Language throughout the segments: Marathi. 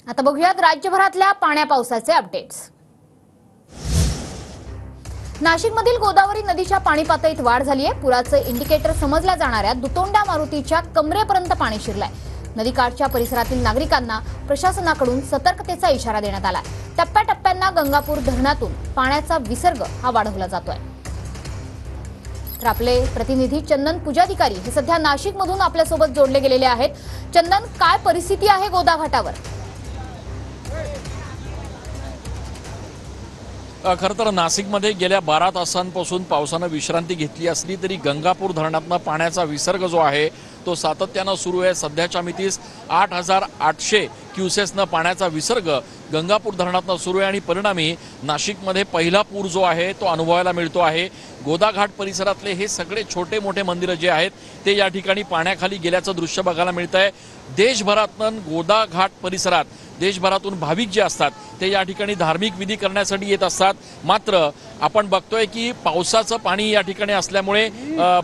आता बघूयात राज्यभरातल्या पाण्या पावसाचे अपडेट्स। नाशिकमधील गोदावरी नदीच्या पाणी पातळीत वाढ झाली आहे। पुराचे इंडिकेटर समजल्या जाणाऱ्या दुतोंड्या मारुतीच्या कमरेपर्यंत पाणी शिरलंय। नदीकाठच्या परिसरातील नागरिकांना प्रशासनाकडून सतर्कतेचा इशारा देण्यात आलाय। टप्प्याटप्प्यांना गंगापूर धरणातून पाण्याचा विसर्ग हा वाढवला जातोय। तर आपले प्रतिनिधी चंदन पुजाधिकारी हे सध्या नाशिकमधून आपल्यासोबत जोडले गेलेले आहेत। चंदन, काय परिस्थिती आहे गोदाघाटावर? खरं तर नाशिकमध्ये गेल्या 12 तासांपासून पावसानं विश्रांती घेतली असली तरी गंगापूर धरणातून पाण्याचा विसर्ग जो आहे तो सातत्यानं सुरू आहे। सध्याच्या मितीस 8,800 क्युसेसनं पाण्याचा विसर्ग गंगापूर धरणातून सुरू आहे आणि परिणामी नाशिकमध्ये पहिला पूर जो आहे तो अनुभवायला मिळतो आहे। गोदाघाट परिसरातले हे सगळे छोटे मोठे मंदिरं जे आहेत ते या ठिकाणी पाण्याखाली गेल्याचं दृश्य बघायला मिळतंय। देशभरातून गोदाघाट परिसरात देशभरातून भाविक जे असतात ते या ठिकाणी धार्मिक विधी करण्यासाठी येत असतात। मात्र आपण बघतोय की पावसाचं पाणी या ठिकाणी असल्यामुळे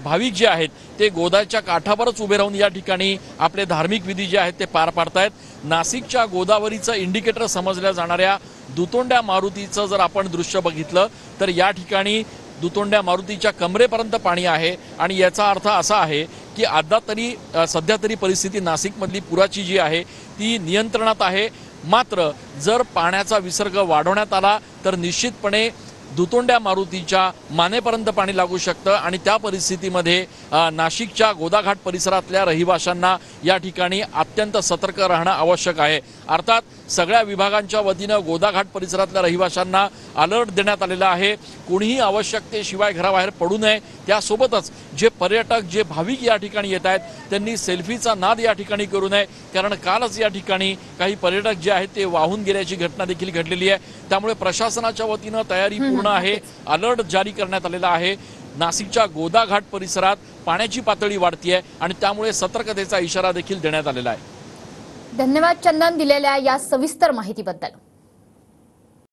भाविक जे आहेत ते गोदाच्या काठावरच उभे राहून या ठिकाणी आपले धार्मिक विधी जे आहेत ते पार पाडतायत। नाशिकच्या गोदावरीचं इंडिकेटर समजल्या जाणाऱ्या दुतोंड्या मारुतीचं जर आपण दृश्य बघितलं तर या ठिकाणी दुतोंड्या मारुतीच्या कमरेपर्यंत पाणी आहे आणि याचा अर्थ असा आहे की आता तरी सध्या तरी परिस्थिती नाशिकमधली पुराची जी आहे ती नियंत्रणात आहे। मात्र जर पाण्याचा विसर्ग वाढवण्यात आला तर निश्चितपणे दुतोंड्या मारुतीच्या मानेपर्यंत पाणी लागू शकतं आणि त्या परिस्थितीमध्ये नाशिकच्या गोदाघाट परिसरातल्या रहिवाशांना या ठिकाणी अत्यंत सतर्क राहणं आवश्यक आहे। अर्थात सगळ्या विभागांच्या वतीनं गोदाघाट परिसरातल्या रहिवाशांना अलर्ट देण्यात आलेला आहे। कोणीही आवश्यकतेशिवाय घराबाहेर पडू नये। त्यासोबतच जे पर्यटक जे भाविक या ठिकाणी येत आहेत त्यांनी सेल्फीचा नाद या ठिकाणी करू नये, कारण कालच या ठिकाणी काही पर्यटक जे आहेत ते वाहून गेल्याची घटना देखील घडलेली आहे। त्यामुळे प्रशासनाच्या वतीनं तयारी पूर्ण आहे, अलर्ट जारी करण्यात आलेला आहे। नाशिकच्या गोदाघाट परिसरात पाण्याची पातळी वाढतीये आणि त्यामुळे सतर्कतेचा इशारा देखील देण्यात आलेला आहे। धन्यवाद चंदन, दिलेल्या या सविस्तर माहितीबद्दल।